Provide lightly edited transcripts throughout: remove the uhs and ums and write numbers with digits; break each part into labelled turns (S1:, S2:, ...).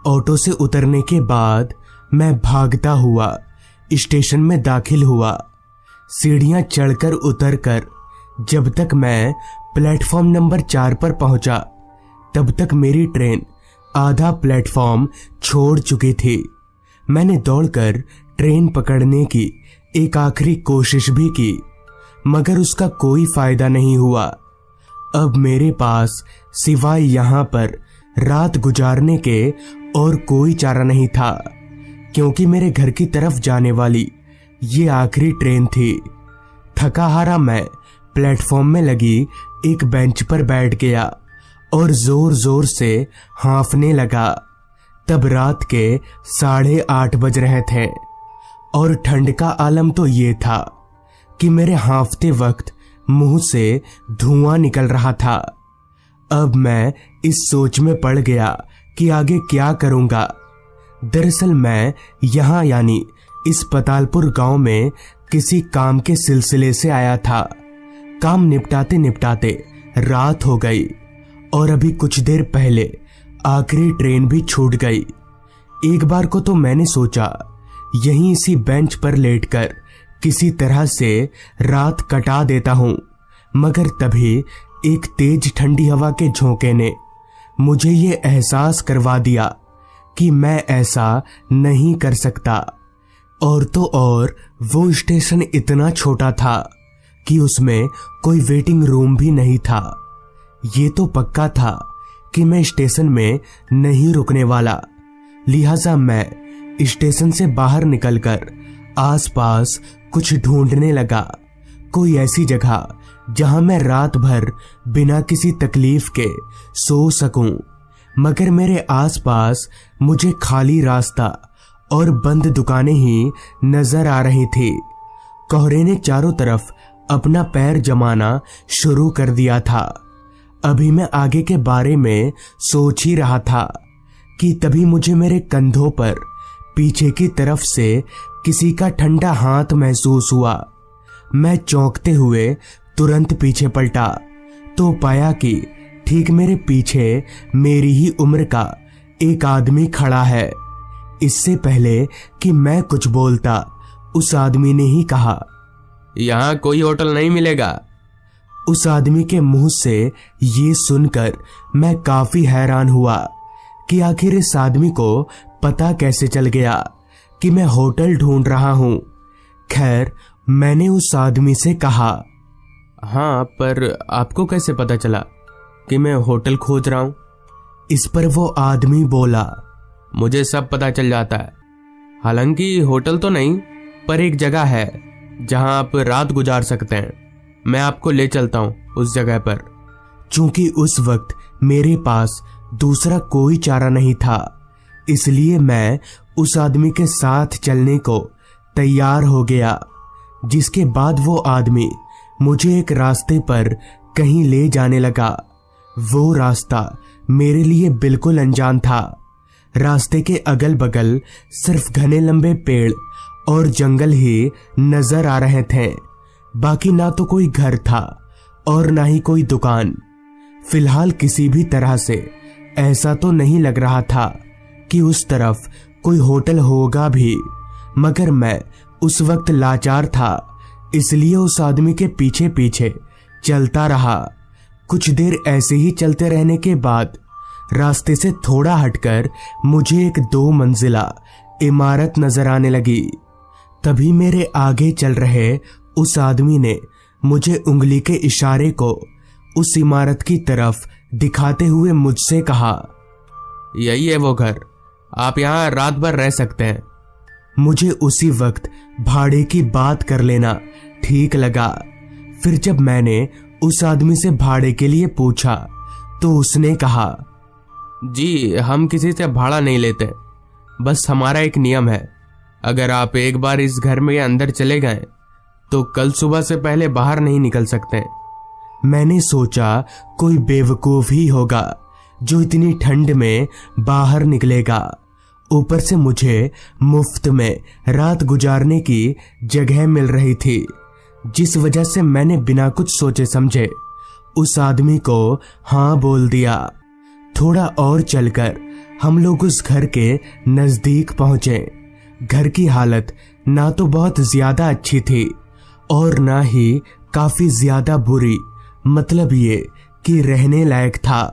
S1: Auto से उतरने के बाद मैं भागता हुआ स्टेशन में दाखिल हुआ। सीढ़ियां चढ़कर उतरकर जब तक मैं प्लेटफॉर्म नंबर 4 पर पहुंचा तब तक मेरी ट्रेन आधा प्लेटफॉर्म छोड़ चुकी थी। मैंने दौड़कर ट्रेन पकड़ने की एक आखिरी कोशिश भी की, मगर उसका कोई फायदा नहीं हुआ। अब मेरे पास सिवाय यहां पर रात गुजारने के और कोई चारा नहीं था, क्योंकि मेरे घर की तरफ जाने वाली ये आखिरी ट्रेन थी। थका हारा मैं प्लेटफॉर्म में लगी एक बेंच पर बैठ गया और जोर जोर से हांफने लगा। तब रात के 8:30 बज रहे थे और ठंड का आलम तो ये था कि मेरे हांफते वक्त मुंह से धुआं निकल रहा था। अब मैं इस सोच में पड़ गया कि आगे क्या करूंगा। दरअसल मैं यहाँ यानी इस पतालपुर गांव में किसी काम के सिलसिले से आया था। काम निपटाते निपटाते रात हो गई और अभी कुछ देर पहले आखिरी ट्रेन भी छूट गई। एक बार को तो मैंने सोचा यहीं इसी बेंच पर लेटकर किसी तरह से रात कटा देता हूं, मगर तभी एक तेज ठंडी हवा के झोंके ने मुझे ये एहसास करवा दिया कि मैं ऐसा नहीं कर सकता। और तो और वो स्टेशन इतना छोटा था कि उसमें कोई वेटिंग रूम भी नहीं था। ये तो पक्का था कि मैं स्टेशन में नहीं रुकने वाला। लिहाजा मैं स्टेशन से बाहर निकलकर आसपास कुछ ढूंढने लगा, कोई ऐसी जगह जहां मैं रात भर बिना किसी तकलीफ के सो सकूं। मगर मेरे आसपास मुझे खाली रास्ता और बंद दुकानें ही नजर आ रही थी। कोहरे ने चारों तरफ अपना पैर जमाना शुरू कर दिया था। अभी मैं आगे के बारे में सोच ही रहा था कि तभी मुझे मेरे कंधों पर पीछे की तरफ से किसी का ठंडा हाथ महसूस हुआ। मैं चौंकते हुए तुरंत पीछे पलटा तो पाया कि ठीक मेरे पीछे मेरी ही उम्र का एक आदमी खड़ा है। इससे पहले कि मैं कुछ बोलता उस आदमी ने ही कहा,
S2: यहाँ कोई होटल नहीं मिलेगा।
S1: उस आदमी के मुंह से ये सुनकर मैं काफी हैरान हुआ कि आखिर इस आदमी को पता कैसे चल गया कि मैं होटल ढूंढ रहा हूं। खैर, मैंने उस आदमी से कहा,
S2: हाँ, पर आपको कैसे पता चला कि मैं होटल खोज रहा हूं?
S1: इस पर वो आदमी बोला,
S2: मुझे सब पता चल जाता है। हालांकि होटल तो नहीं, पर एक जगह है जहां आप रात गुजार सकते हैं। मैं आपको ले चलता हूं उस जगह पर।
S1: चूंकि उस वक्त मेरे पास दूसरा कोई चारा नहीं था, इसलिए मैं उस आदमी के साथ चलने को तैयार हो गया। जिसके बाद वो आदमी मुझे एक रास्ते पर कहीं ले जाने लगा। वो रास्ता मेरे लिए बिल्कुल अनजान था। रास्ते के अगल बगल सिर्फ घने लंबे पेड़ और जंगल ही नजर आ रहे थे। बाकी ना तो कोई घर था और ना ही कोई दुकान। फिलहाल किसी भी तरह से ऐसा तो नहीं लग रहा था कि उस तरफ कोई होटल होगा भी, मगर मैं उस वक्त लाचार था, इसलिए उस आदमी के पीछे पीछे चलता रहा। कुछ देर ऐसे ही चलते रहने के बाद रास्ते से थोड़ा हटकर मुझे एक 2 मंजिला इमारत नजर आने लगी। तभी मेरे आगे चल रहे उस आदमी ने मुझे उंगली के इशारे को उस इमारत की तरफ दिखाते हुए मुझसे कहा,
S2: यही है वो घर, आप यहाँ रात भर रह सकते हैं।
S1: मुझे उसी वक्त भाड़े की बात कर लेना ठीक लगा। फिर जब मैंने उस आदमी से भाड़े के लिए पूछा तो उसने कहा,
S2: जी, हम किसी से भाड़ा नहीं लेते, बस हमारा एक नियम है, अगर आप एक बार इस घर में अंदर चले गए तो कल सुबह से पहले बाहर नहीं निकल सकते।
S1: मैंने सोचा कोई बेवकूफ ही होगा जो इतनी ठंड में बाहर निकलेगा। ऊपर से मुझे मुफ्त में रात गुजारने की जगह मिल रही थी, जिस वजह से मैंने बिना कुछ सोचे समझे उस आदमी को हाँ बोल दिया। थोड़ा और चलकर हम लोग उस घर के नजदीक पहुंचे। घर की हालत ना तो बहुत ज्यादा अच्छी थी और ना ही काफी ज्यादा बुरी, मतलब ये कि रहने लायक था।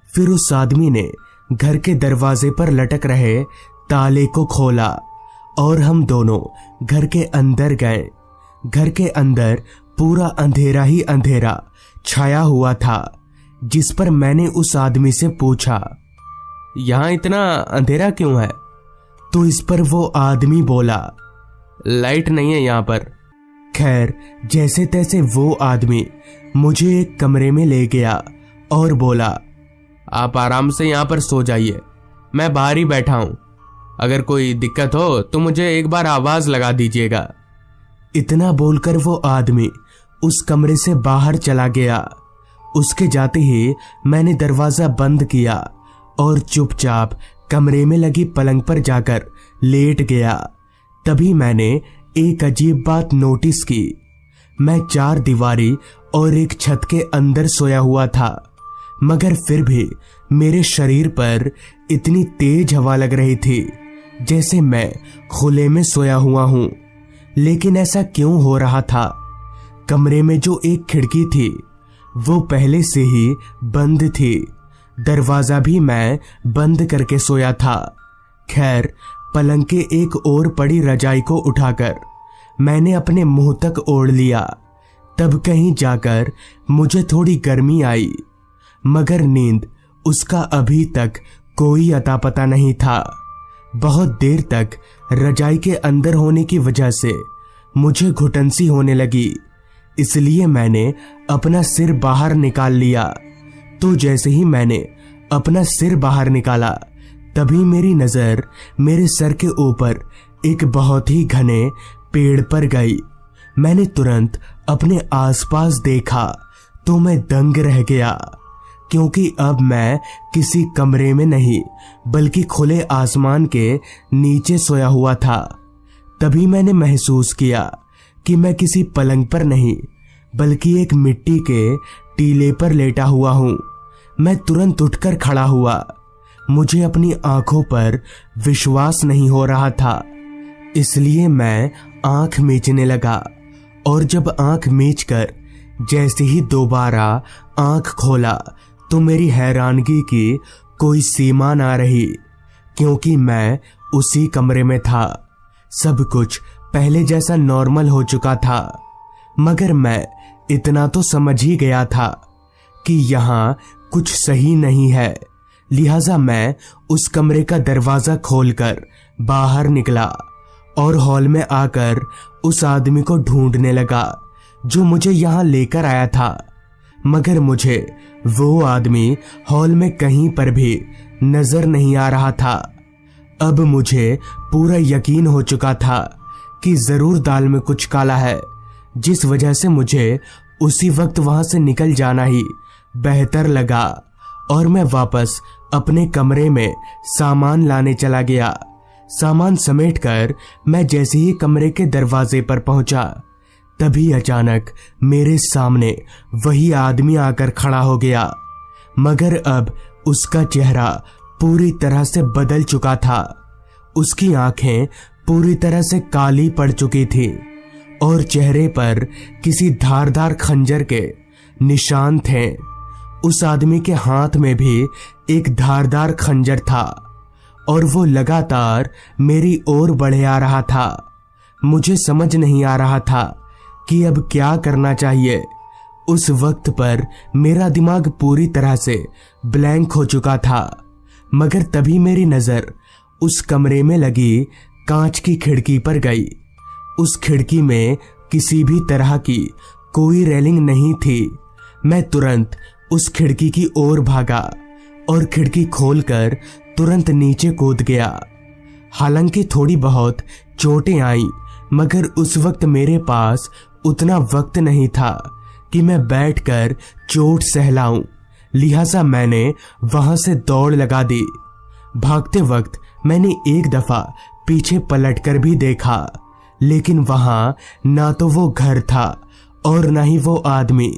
S1: फिर उस आदमी ने घर के दरवाजे पर लटक रहे ताले को खोला और हम दोनों घर के अंदर गए। घर के अंदर पूरा अंधेरा ही अंधेरा छाया हुआ था, जिस पर मैंने उस आदमी से पूछा,
S2: यहाँ इतना अंधेरा क्यों है?
S1: तो इस पर वो आदमी बोला,
S2: लाइट नहीं है यहाँ पर।
S1: खैर, जैसे तैसे वो आदमी मुझे एक कमरे में ले गया और बोला,
S2: आप आराम से यहाँ पर सो जाइए, मैं बाहर ही बैठा हूँ। अगर कोई दिक्कत हो तो मुझे एक बार आवाज लगा दीजिएगा।
S1: इतना बोलकर वो आदमी उस कमरे से बाहर चला गया। उसके जाते ही मैंने दरवाजा बंद किया और चुपचाप कमरे में लगी पलंग पर जाकर लेट गया। तभी मैंने एक अजीब बात नोटिस की। मैं 4 दीवारी और एक छत के अंदर सोया हुआ था, मगर फिर भी मेरे शरीर पर इतनी तेज हवा लग रही थी जैसे मैं खुले में सोया हुआ हूं। लेकिन ऐसा क्यों हो रहा था? कमरे में जो एक खिड़की थी वो पहले से ही बंद थी, दरवाजा भी मैं बंद करके सोया था। खैर, पलंग के एक ओर पड़ी रजाई को उठाकर मैंने अपने मुंह तक ओढ़ लिया। तब कहीं जाकर मुझे थोड़ी गर्मी आई, मगर नींद उसका अभी तक कोई अता पता नहीं था। बहुत देर तक रजाई के अंदर होने की वजह से मुझे घुटन सी होने लगी, इसलिए मैंने अपना सिर बाहर निकाल लिया। तो जैसे ही मैंने अपना सिर बाहर निकाला, तभी मेरी नजर मेरे सर के ऊपर एक बहुत ही घने पेड़ पर गई। मैंने तुरंत अपने आसपास देखा तो मैं दंग रह गया, क्योंकि अब मैं किसी कमरे में नहीं बल्कि खुले आसमान के नीचे सोया हुआ था। तभी मैंने महसूस किया कि मैं किसी पलंग पर नहीं बल्कि एक मिट्टी के टीले पर लेटा हुआ हूं। मैं तुरंत उठकर खड़ा हुआ। मुझे अपनी आंखों पर विश्वास नहीं हो रहा था, इसलिए मैं आंख मीचने लगा। और जब आंख मीचकर जैसे ही दोबारा आंख खोला तो मेरी हैरानगी की कोई सीमा ना रही, क्योंकि मैं उसी कमरे में था। सब कुछ पहले जैसा नॉर्मल हो चुका था, मगर मैं इतना तो समझ ही गया था कि यहाँ कुछ सही नहीं है। लिहाजा मैं उस कमरे का दरवाजा खोलकर बाहर निकला और हॉल में आकर उस आदमी को ढूंढने लगा जो मुझे यहाँ लेकर आया था, मगर मुझे वो आदमी हॉल में कहीं पर भी नजर नहीं आ रहा था। अब मुझे पूरा यकीन हो चुका था कि जरूर दाल में कुछ काला है, जिस वजह से मुझे उसी वक्त वहां से निकल जाना ही बेहतर लगा और मैं वापस अपने कमरे में सामान लाने चला गया। सामान समेटकर मैं जैसे ही कमरे के दरवाजे पर पहुंचा, तभी अचानक मेरे सामने वही आदमी आकर खड़ा हो गया, मगर अब उसका चेहरा पूरी तरह से बदल चुका था। उसकी आंखें पूरी तरह से काली पड़ चुकी थी और चेहरे पर किसी धारदार खंजर के निशान थे। उस आदमी के हाथ में भी एक धारदार खंजर था और वो लगातार मेरी ओर बढ़े आ रहा था। मुझे समझ नहीं आ रहा था कि अब क्या करना चाहिए। उस वक्त पर मेरा दिमाग पूरी तरह से ब्लैंक हो चुका था, मगर तभी मेरी नजर उस कमरे में लगी कांच की खिड़की पर गई। उस खिड़की में किसी भी तरह की कोई रेलिंग नहीं थी। मैं तुरंत उस खिड़की की ओर भागा और खिड़की खोलकर तुरंत नीचे कूद गया। हालांकि थोड़ी बहुत चोटें आई, मगर उस वक्त मेरे पास उतना वक्त नहीं था कि मैं बैठकर चोट सहलाऊं। लिहाजा मैंने वहां से दौड़ लगा दी। भागते वक्त मैंने एक दफा पीछे पलटकर भी देखा, लेकिन वहां ना तो वो घर था और ना ही वो आदमी।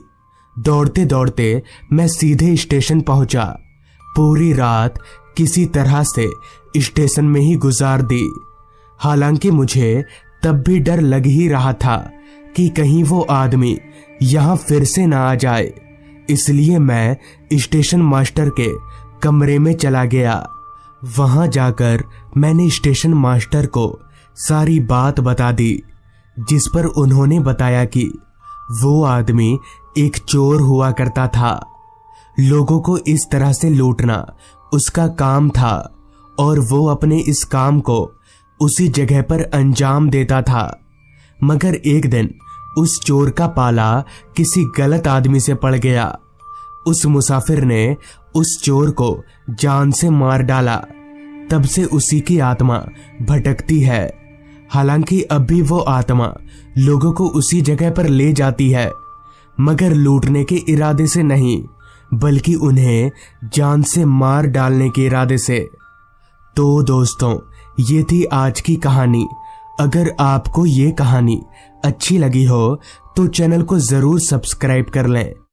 S1: दौड़ते दौड़ते मैं सीधे स्टेशन पहुंचा। पूरी रात किसी तरह से स्टेशन में ही गुजार दी। हालांकि मुझे तब भी डर लग ही रहा था कि कहीं वो आदमी यहाँ फिर से ना आ जाए, इसलिए मैं स्टेशन मास्टर के कमरे में चला गया। वहां जाकर मैंने स्टेशन मास्टर को सारी बात बता दी, जिस पर उन्होंने बताया कि वो आदमी एक चोर हुआ करता था। लोगों को इस तरह से लूटना उसका काम था और वो अपने इस काम को उसी जगह पर अंजाम देता था। मगर एक दिन उस चोर का पाला किसी गलत आदमी से पड़ गया। उस मुसाफिर ने उस चोर को जान से मार डाला। तब से उसी की आत्मा भटकती है। हालांकि अब भी वो आत्मा लोगों को उसी जगह पर ले जाती है, मगर लूटने के इरादे से नहीं, बल्कि उन्हें जान से मार डालने के इरादे से। तो दोस्तों, ये थी आज की कहानी। अगर आपको ये कहानी अच्छी लगी हो तो चैनल को जरूर सब्सक्राइब कर लें।